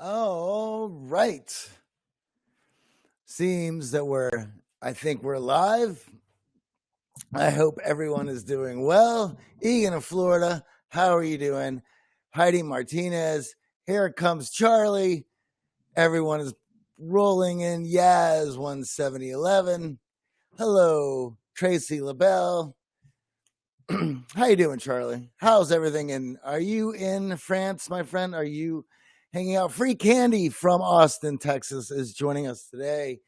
All right. Seems that I think we're live. I hope everyone is doing well. Egan of Florida, how are you doing? Heidi Martinez, here comes Charlie. Everyone is rolling in. Yaz 17011. Hello, Tracy LaBelle. How you doing, Charlie? How's everything? Are you in France, my friend? Are you hanging out? Free Candy from Austin, Texas, is joining us today.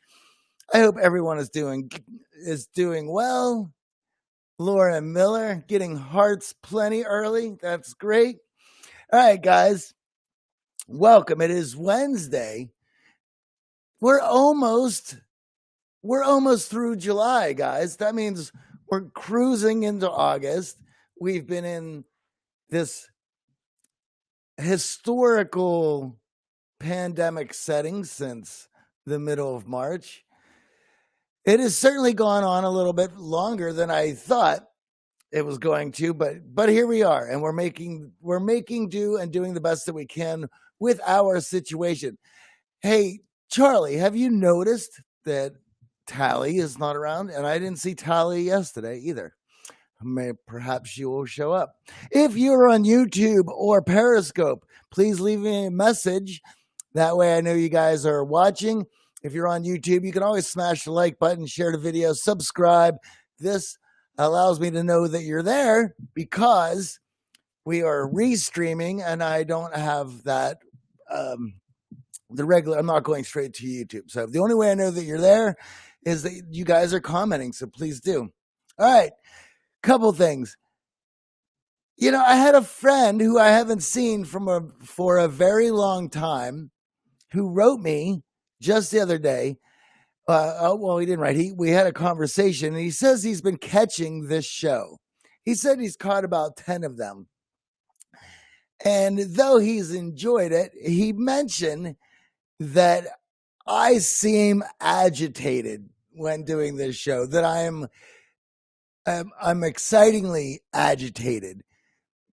I hope everyone is doing well. Laura Miller getting hearts plenty early. That's great. All right, guys, welcome. It is Wednesday. We're almost through July, guys. That means we're cruising into August. We've been in this historical pandemic setting since the middle of March. It has certainly gone on a little bit longer than I thought it was going to, but here we are, and we're making do and doing the best that we can with our situation. Hey, Charlie, have you noticed that Tally is not around? And I didn't see Tally yesterday either. Perhaps she will show up. If you're on YouTube or Periscope, please leave me a message. That way I know you guys are watching. If you're on YouTube, you can always smash the like button, share the video, subscribe. This allows me to know that you're there because we are restreaming and I don't have that I'm not going straight to YouTube. So the only way I know that you're there is that you guys are commenting. So please do. All right. Couple things. I had a friend who I haven't seen for a very long time who wrote me just the other day. He didn't write. We had a conversation, and he says he's been catching this show. He said he's caught about 10 of them. And though he's enjoyed it, he mentioned that I seem agitated when doing this show, that I'm excitingly agitated,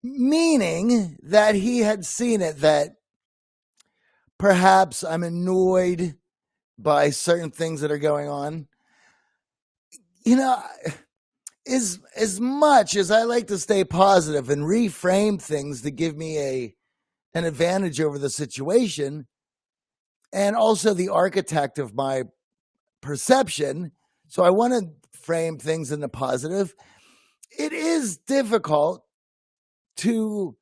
meaning that he had seen it, that perhaps I'm annoyed by certain things that are going on. As much as I like to stay positive and reframe things to give me an advantage over the situation, and also the architect of my perception, so I want to frame things in the positive, it is difficult to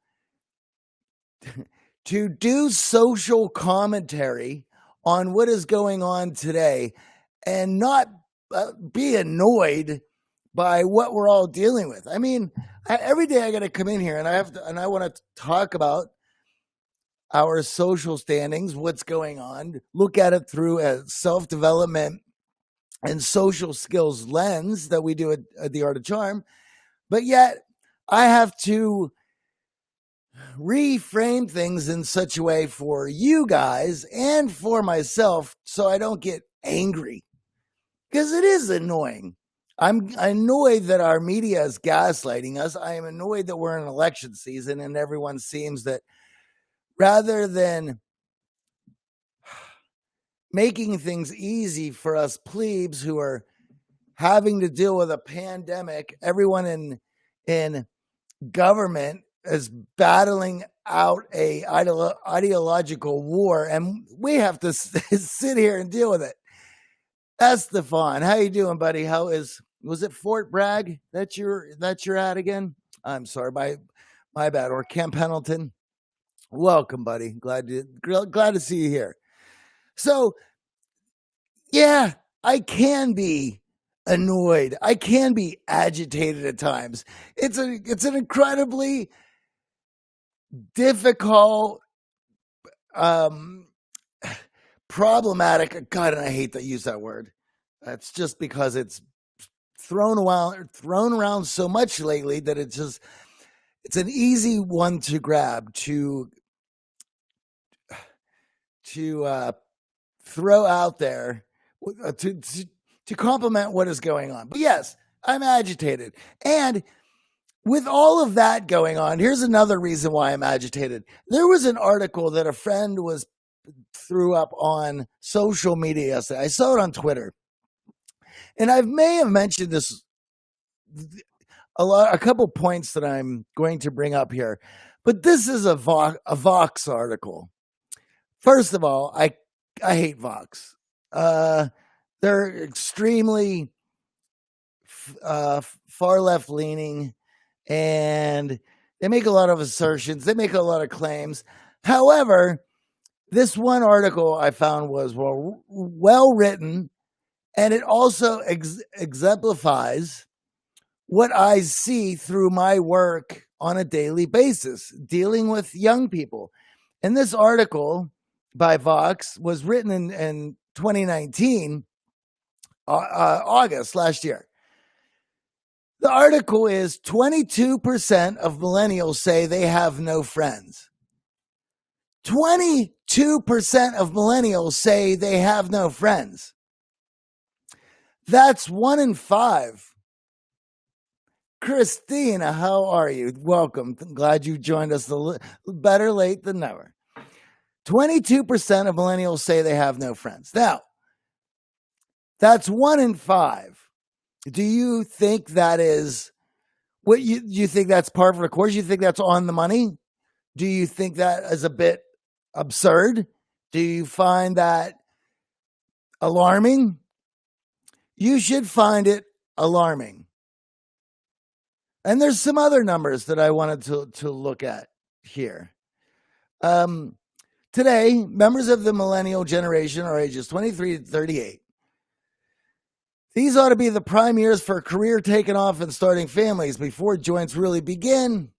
do social commentary on what is going on today and not be annoyed by what we're all dealing with. I mean, every day I got to come in here and I want to talk about our social standings, what's going on, look at it through a self-development and social skills lens that we do at the Art of Charm. But yet I have to reframe things in such a way for you guys and for myself so I don't get angry, because it is annoying. I'm annoyed that our media is gaslighting us. I am annoyed that we're in election season and everyone seems that rather than making things easy for us plebes who are having to deal with a pandemic, everyone in government is battling out a ideological war, and we have to sit here and deal with it. Estefan, how you doing, buddy? Was it Fort Bragg that you're at again? I'm sorry, my bad. Or Camp Pendleton. Welcome, buddy. Glad to see you here. So, yeah, I can be annoyed. I can be agitated at times. It's an incredibly difficult, problematic. God, and I hate to use that word. That's just because it's thrown around so much lately that it's an easy one to grab to throw out there to complement what is going on. But yes, I'm agitated. And with all of that going on, here's another reason why I'm agitated. There was an article that a friend was threw up on social media yesterday. I saw it on Twitter, and I may have mentioned this a couple points that I'm going to bring up here, but this is a Vox article. First of all, I hate Vox. They're extremely far left leaning, and they make a lot of assertions. They make a lot of claims. However, this one article I found was well written, and it also exemplifies what I see through my work on a daily basis, dealing with young people. And this article by Vox was written in 2019, August last year. The article is 22% of millennials say they have no friends. 22% of millennials say they have no friends. That's 1 in 5. Christina, how are you? Welcome. Glad you joined us. Better late than never. 22% of millennials say they have no friends. Now, that's 1 in 5. Do you think that is what you think that's par for the course? You think that's on the money? Do you think that is a bit absurd? Do you find that alarming? You should find it alarming. And there's some other numbers that I wanted to look at here. Today, members of the millennial generation are ages 23 to 38. These ought to be the prime years for a career taking off and starting families before joints really begin.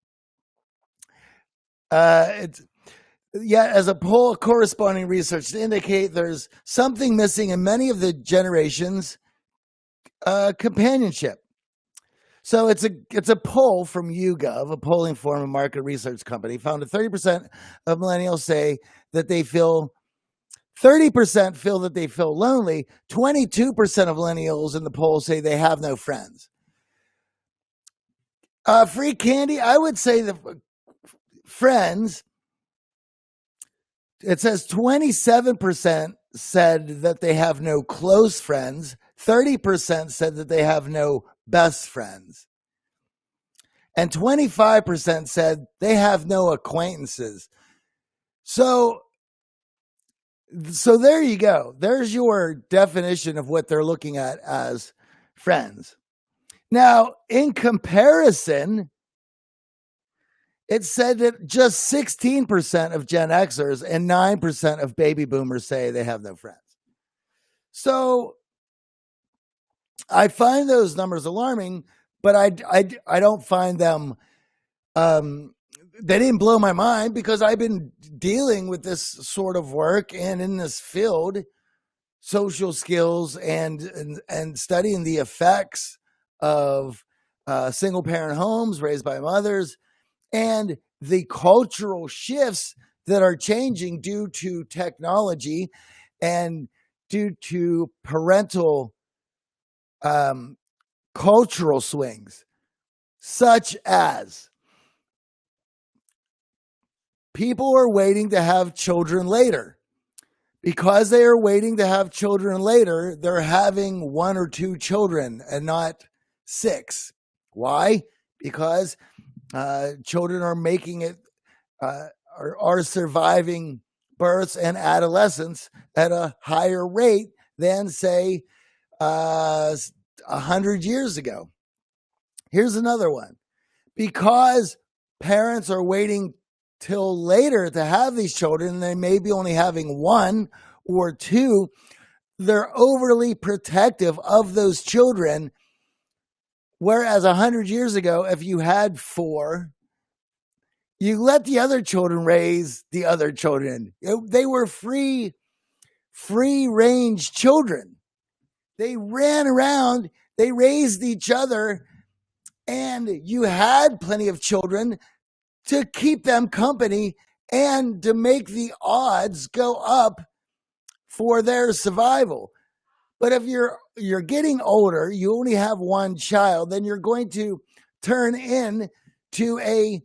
Yet, as a poll, corresponding research to indicate there's something missing in many of the generations' companionship. So it's a poll from YouGov, a polling firm and market research company, found that 30% of millennials say that they feel 30% feel that they feel lonely. 22% of millennials in the poll say they have no friends. Free candy, I would say the friends, it says 27% said that they have no close friends. 30% said that they have no best friends. And 25% said they have no acquaintances. So there you go. There's your definition of what they're looking at as friends. Now, in comparison, it said that just 16% of Gen Xers and 9% of baby boomers say they have no friends. So I find those numbers alarming, but I don't find them, they didn't blow my mind because I've been dealing with this sort of work and in this field, social skills and studying the effects of single parent homes raised by mothers and the cultural shifts that are changing due to technology and due to parental cultural swings, such as people are waiting to have children later. Because they are waiting to have children later, they're having 1 or 2 children and not 6. Why? Because children are making it, are surviving births and adolescence at a higher rate than, say, 100 years ago. Here's another one. Because parents are waiting till later to have these children, they may be only having 1 or 2, they're overly protective of those children. Whereas 100 years ago, if you had 4, you let the other children raise the other children. They were free range children. They ran around, they raised each other, and you had plenty of children to keep them company and to make the odds go up for their survival. But if you're getting older, you only have 1 child, then you're going to turn in to a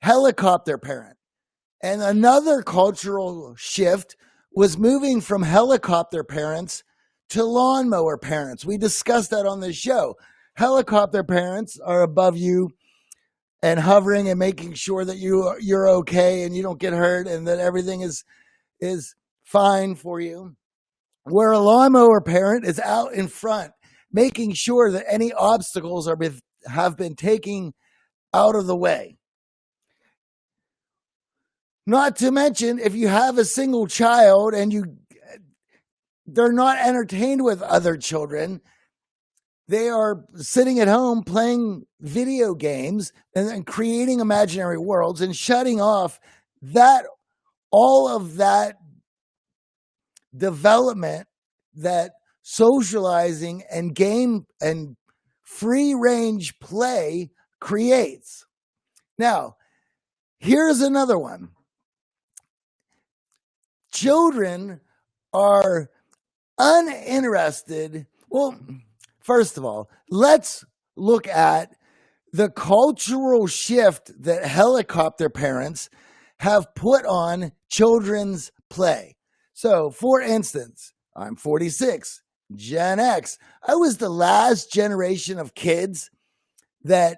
helicopter parent. And another cultural shift was moving from helicopter parents to lawnmower parents. We discussed that on the show. Helicopter parents are above you and hovering and making sure that you're okay and you don't get hurt and that everything is fine for you. Where a lawnmower parent is out in front, making sure that any obstacles have been taken out of the way. Not to mention, if you have a single child and they're not entertained with other children, they are sitting at home playing video games and creating imaginary worlds and shutting off all of that development that socializing and game and free range play creates. Now, here's another one. Children are uninterested. Well, first of all, let's look at the cultural shift that helicopter parents have put on children's play. So, for instance, I'm 46, Gen X. I was the last generation of kids that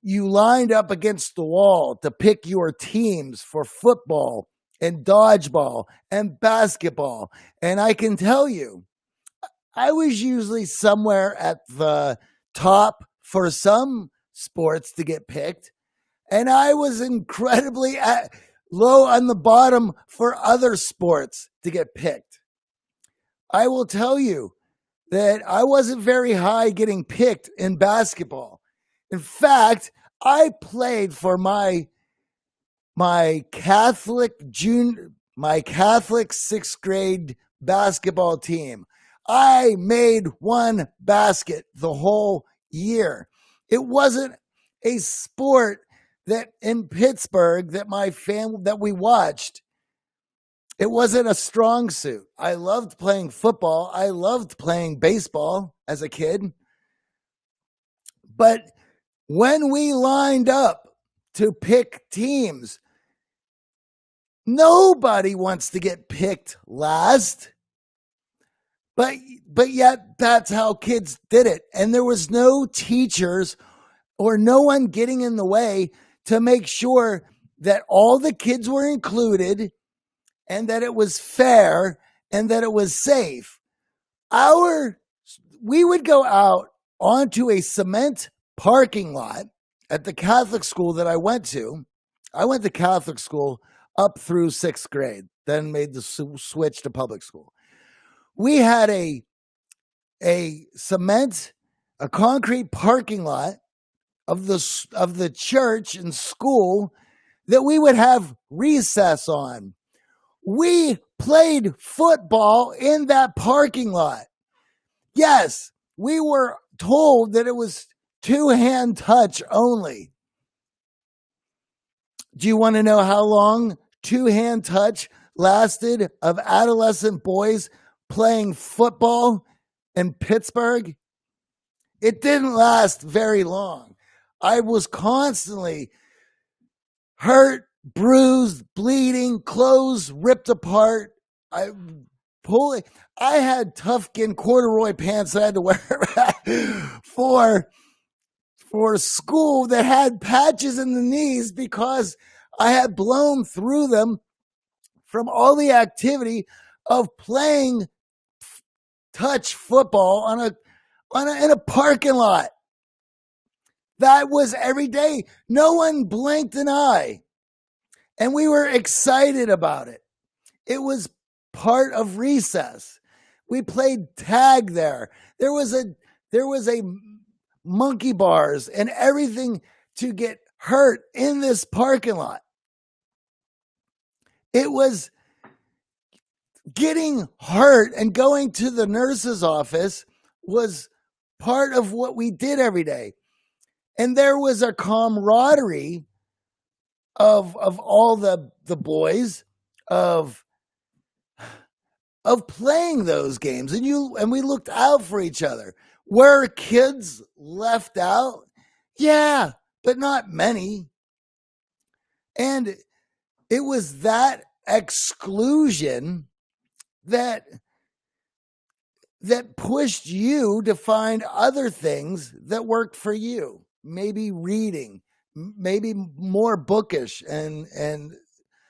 you lined up against the wall to pick your teams for football and dodgeball and basketball. And I can tell you, I was usually somewhere at the top for some sports to get picked, and I was incredibly low on the bottom for other sports to get picked. I will tell you that I wasn't very high getting picked in basketball. In fact, I played for my Catholic sixth grade basketball team. I made one basket the whole year. It wasn't a sport that in Pittsburgh that we watched. It wasn't a strong suit. I loved playing football. I loved playing baseball as a kid. But when we lined up to pick teams, nobody wants to get picked last. But yet that's how kids did it. And there was no teachers or no one getting in the way to make sure that all the kids were included and that it was fair and that it was safe. We would go out onto a cement parking lot at the Catholic school that I went to. I went to Catholic school up through sixth grade, then made the switch to public school. We had a concrete parking lot of the church and school that we would have recess on. We played football in that parking lot. Yes, we were told that it was two-hand touch only. Do you want to know how long two-hand touch lasted of adolescent boys playing football in Pittsburgh? It didn't last very long. I was constantly hurt, bruised, bleeding, clothes ripped apart. I had tough-skin corduroy pants that I had to wear for school that had patches in the knees because I had blown through them from all the activity of playing touch football in a parking lot. That was every day. No one blinked an eye. And we were excited about it. It was part of recess. We played tag there. There was a monkey bars and everything to get hurt in this parking lot. It was getting hurt and going to the nurse's office was part of what we did every day. And there was a camaraderie of all the boys of playing those games, and we looked out for each other. Were kids left out? Yeah, but not many. And it was that exclusion that pushed you to find other things that worked for you. Maybe reading, maybe more bookish and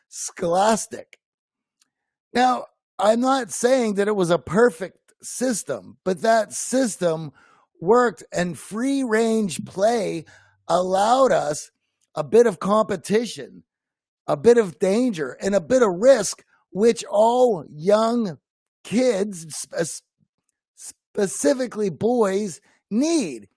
scholastic. Now, I'm not saying that it was a perfect system, but that system worked, and free range play allowed us a bit of competition, a bit of danger, and a bit of risk, which all young kids, specifically boys, need.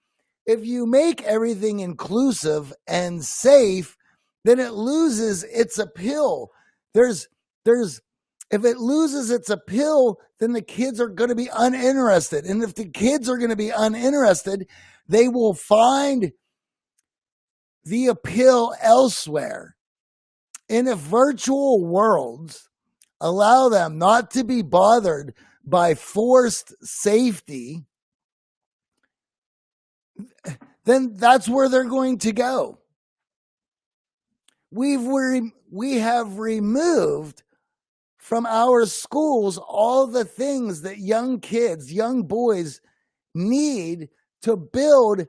If you make everything inclusive and safe, then it loses its appeal. If it loses its appeal, then the kids are going to be uninterested. And if the kids are going to be uninterested, they will find the appeal elsewhere. And if virtual worlds allow them not to be bothered by forced safety, then that's where they're going to go. We have removed from our schools all the things that young kids, young boys need to build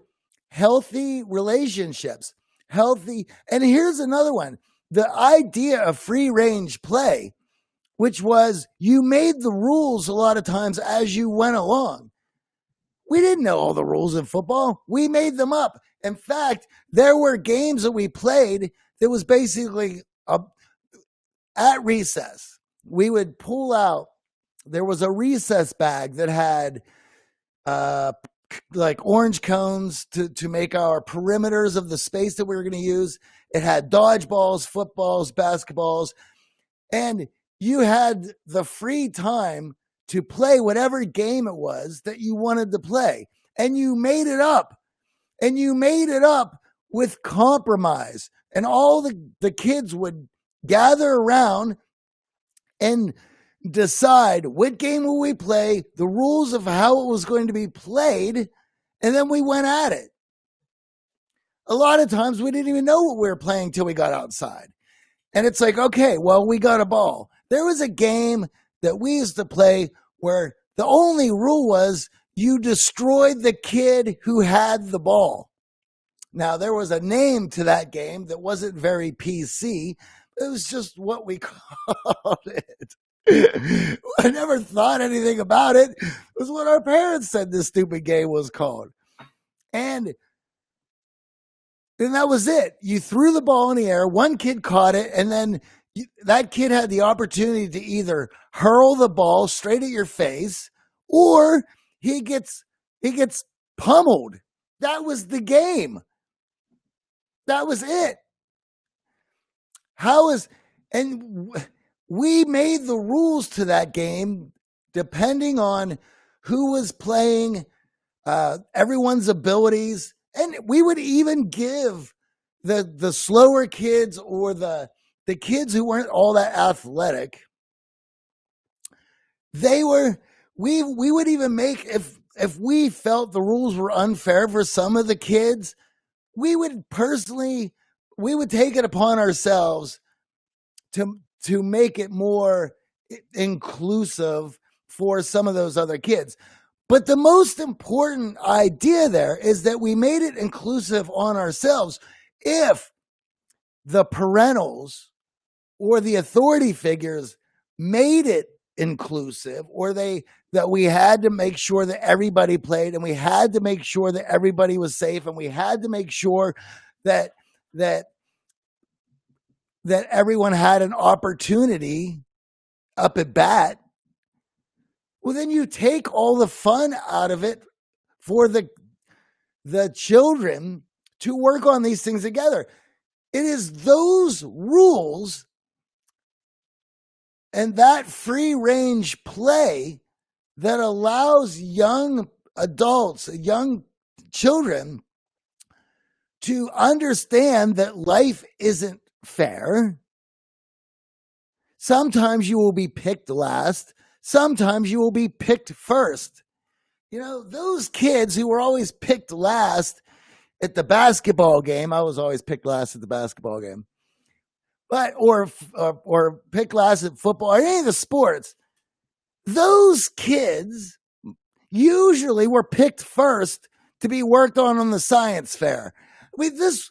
healthy relationships. And here's another one. The idea of free range play, which was you made the rules a lot of times as you went along. We didn't know all the rules in football. We made them up. In fact, there were games that we played that was basically at recess. We would pull out, there was a recess bag that had like orange cones to make our perimeters of the space that we were going to use. It had dodgeballs, footballs, basketballs, and you had the free time to play whatever game it was that you wanted to play. And you made it up. And you made it up with compromise. And all the kids would gather around and decide what game will we play, the rules of how it was going to be played, and then we went at it. A lot of times we didn't even know what we were playing till we got outside. And it's like, okay, well, we got a ball. There was a game that we used to play where the only rule was you destroyed the kid who had the ball. Now, there was a name to that game that wasn't very PC. It was just what we called it. I never thought anything about it. It was what our parents said this stupid game was called. And that was it. You threw the ball in the air, one kid caught it, and then that kid had the opportunity to either hurl the ball straight at your face or he gets pummeled. That was the game. That was it. And we made the rules to that game depending on who was playing, everyone's abilities. And we would even give the slower kids or the kids who weren't all that athletic, we would even make, if we felt the rules were unfair for some of the kids, we would take it upon ourselves to make it more inclusive for some of those other kids. But the most important idea there is that we made it inclusive on ourselves. If the parentals or the authority figures made it inclusive, or that we had to make sure that everybody played, and we had to make sure that everybody was safe, and we had to make sure that everyone had an opportunity up at bat, well, then you take all the fun out of it for the children to work on these things together. It is those rules and that free range play that allows young adults, young children to understand that life isn't fair. Sometimes you will be picked last. Sometimes you will be picked first. You know, those kids who were always picked last at the basketball game, I was always picked last at the basketball game. but or pick last at football or any of the sports, those kids usually were picked first to be worked on the science fair. I mean, this,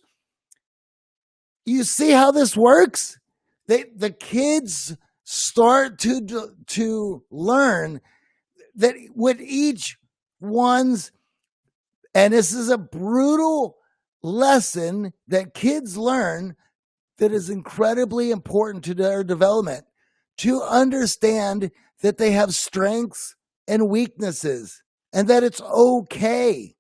you see how this works? The kids start to learn that with each one's, and this is a brutal lesson that kids learn that is incredibly important to their development, to understand that they have strengths and weaknesses and that it's okay.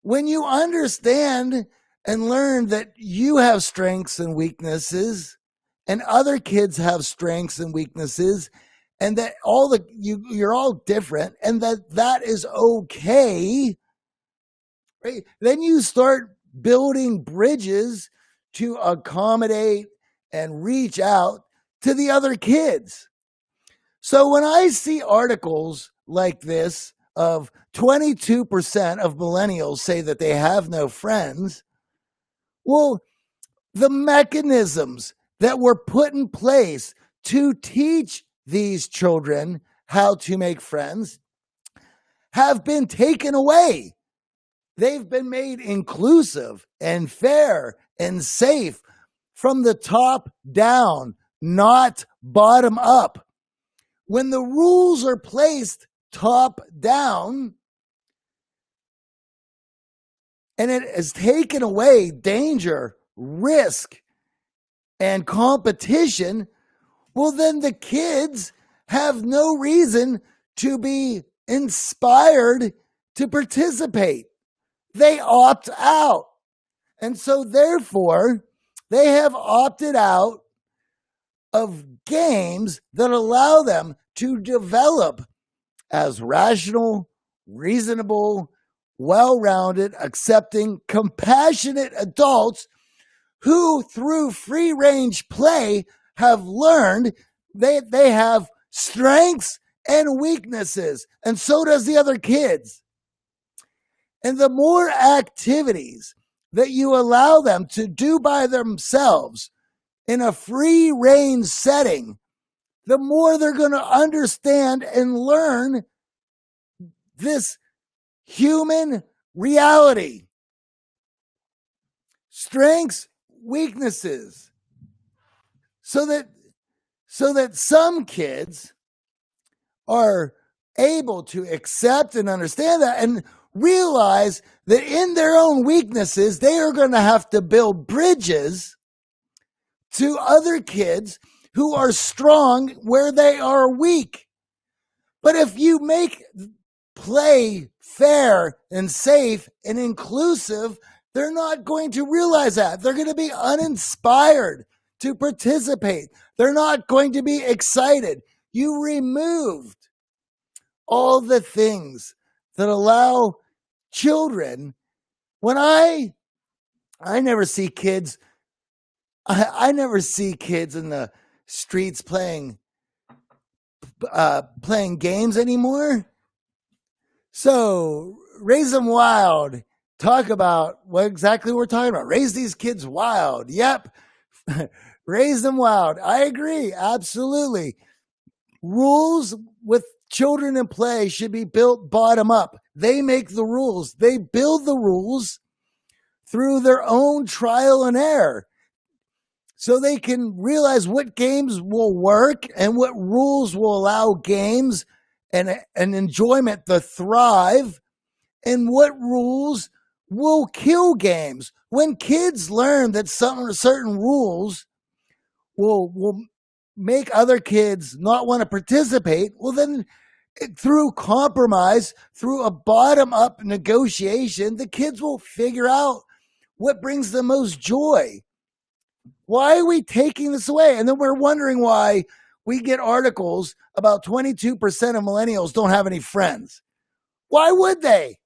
When you understand and learn that you have strengths and weaknesses and other kids have strengths and weaknesses, and that you're all different and that is okay, right? Then you start building bridges to accommodate and reach out to the other kids. So when I see articles like this of 22% of millennials say that they have no friends, well, the mechanisms that were put in place to teach these children how to make friends have been taken away. They've been made inclusive and fair and safe from the top down, not bottom up. When the rules are placed top down and it has taken away danger, risk, and competition, well, then the kids have no reason to be inspired to participate. They opt out. And so therefore, they have opted out of games that allow them to develop as rational, reasonable, well-rounded, accepting, compassionate adults who, through free-range play, have learned they have strengths and weaknesses, and so does the other kids. And the more activities that you allow them to do by themselves in a free-range setting, the more they're going to understand and learn this human reality. Strengths, weaknesses. So that some kids are able to accept and understand that and realize that in their own weaknesses, they are going to have to build bridges to other kids who are strong where they are weak. But if you make play fair and safe and inclusive, they're not going to realize that. They're going to be uninspired to participate. They're not going to be excited. You removed all the things that allow children. When I never see kids, I never see kids in the streets playing games anymore. So raise them wild. Talk about what exactly we're talking about. Raise these kids wild. Yep. Raise them wild. I agree. Absolutely. Rules with children in play should be built bottom up. They make the rules. They build the rules through their own trial and error, so they can realize what games will work and what rules will allow games and enjoyment to thrive, and what rules will kill games. When kids learn that certain rules will make other kids not want to participate, well, then through compromise, through a bottom-up negotiation, the kids will figure out what brings the most joy. Why are we taking this away? And then we're wondering why we get articles about 22% of millennials don't have any friends. Why would they?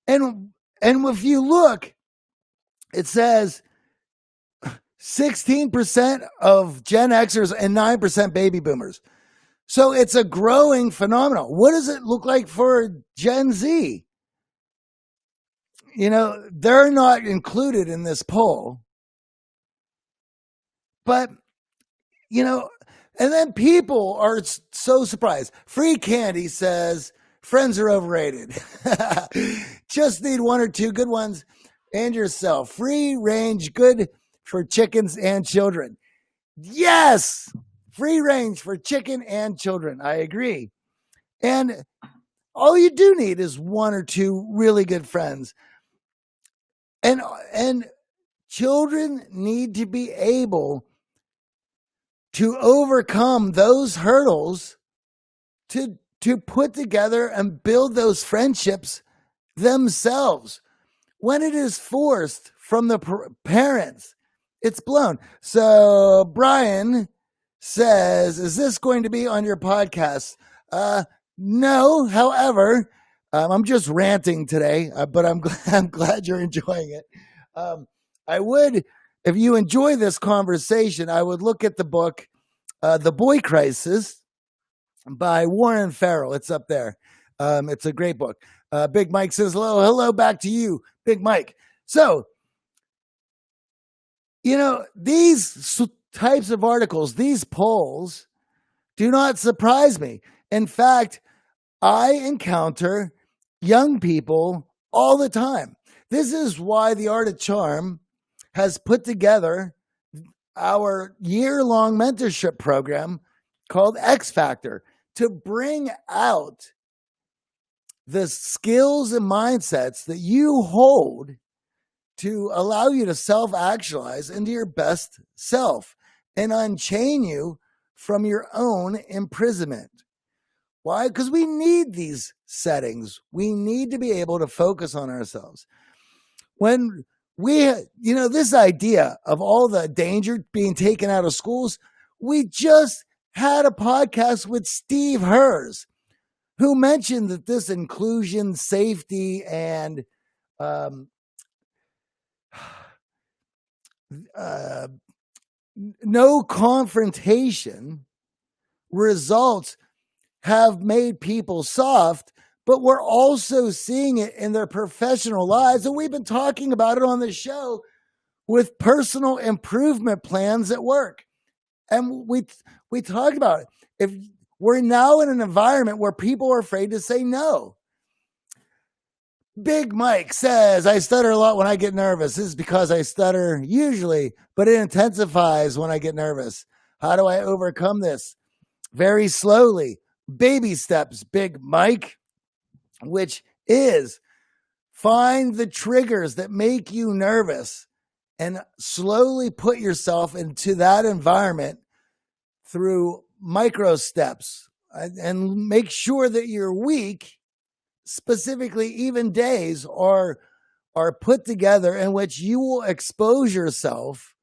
And if you look, it says 16% of Gen Xers and 9% baby boomers. So it's a growing phenomenon. What does it look like for Gen Z? You know, they're not included in this poll. But, and then people are so surprised. Free Candy says, friends are overrated. Just need one or two good ones and yourself. Free range, good for chickens and children. Yes, free range for chicken and children. I agree. And all you do need is one or two really good friends. And children need to be able to overcome those hurdles to put together and build those friendships themselves. When it is forced from the parents, it's blown. So Brian says, is this going to be on your podcast? No, however, I'm just ranting today, but I'm glad you're enjoying it. I would, if you enjoy this conversation, I would look at the book, The Boy Crisis by Warren Farrell. It's up there. It's a great book. Big Mike says, hello, back to you, Big Mike. So, these types of articles, these polls do not surprise me. In fact, I encounter young people all the time. This is why the Art of Charm has put together our year-long mentorship program called X-Factor to bring out the skills and mindsets that you hold to allow you to self-actualize into your best self and unchain you from your own imprisonment. Why? Because we need these settings. We need to be able to focus on ourselves. When we, this idea of all the danger being taken out of schools, we just had a podcast with Steve Hers, who mentioned that this inclusion, safety, and no confrontation results have made people soft, but we're also seeing it in their professional lives. And we've been talking about it on the show with personal improvement plans at work. And we talk about it. If we're now in an environment where people are afraid to say no. Big Mike says, I stutter a lot when I get nervous. This is because I stutter usually, but it intensifies when I get nervous. How do I overcome this? Very slowly. Baby steps, Big Mike, which is find the triggers that make you nervous and slowly put yourself into that environment through micro steps, and make sure that your week, specifically even days, are put together in which you will expose yourself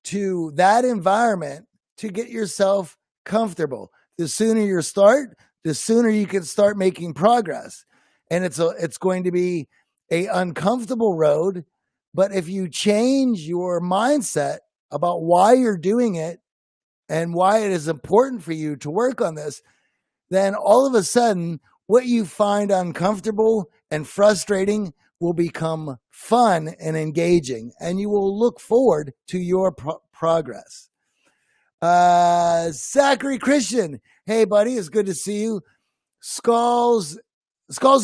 to that environment to get yourself comfortable. The sooner you start, the sooner you can start making progress. And it's going to be an uncomfortable road, but if you change your mindset about why you're doing it and why it is important for you to work on this, then all of a sudden, what you find uncomfortable and frustrating will become fun and engaging, and you will look forward to your progress. Zachary Christian, hey buddy, it's good to see you. Skulls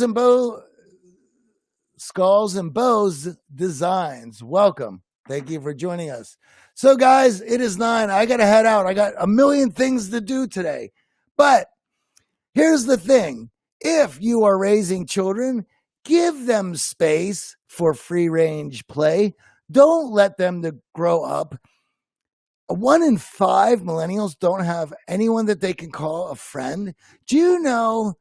and Bows Designs, welcome. Thank you for joining us. So guys, it is 9. I got to head out. I got a million things to do today. But here's the thing. If you are raising children, give them space for free range play. Don't let them grow up. 1 in 5 millennials don't have anyone that they can call a friend. Do you know,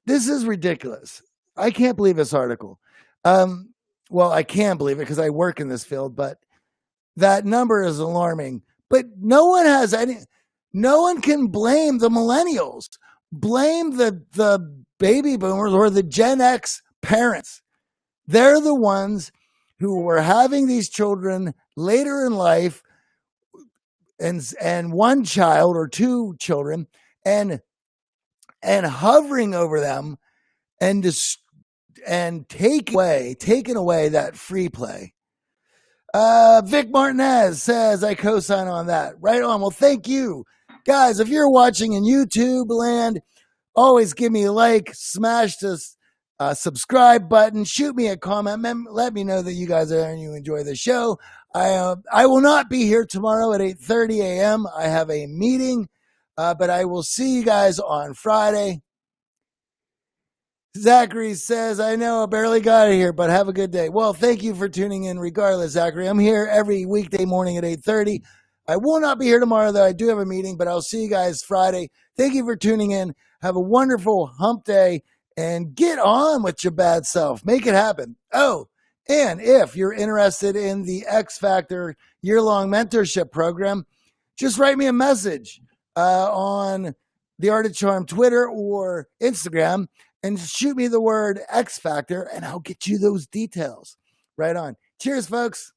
this is ridiculous. I can't believe this article. Well, I can believe it because I work in this field, but that number is alarming. But no one can blame the millennials. Blame the baby boomers or the Gen X parents. They're the ones who were having these children later in life, and one child or 2 children, and hovering over them and taking away that free play. Vic Martinez says I co-sign on that. Right on. Well, thank you. Guys, if you're watching in YouTube land, always give me a like, smash the subscribe button, shoot me a comment, let me know that you guys are there and you enjoy the show. I will not be here tomorrow at 8:30 a.m. I have a meeting, but I will see you guys on Friday. Zachary says, I know I barely got it here, but have a good day. Well, thank you for tuning in regardless, Zachary. I'm here every weekday morning at 8:30. I will not be here tomorrow, though. I do have a meeting, but I'll see you guys Friday. Thank you for tuning in. Have a wonderful hump day and get on with your bad self. Make it happen. Oh, and if you're interested in the X-Factor year-long mentorship program, just write me a message on the Art of Charm Twitter or Instagram and shoot me the word X Factor and I'll get you those details. Right on. Cheers, folks.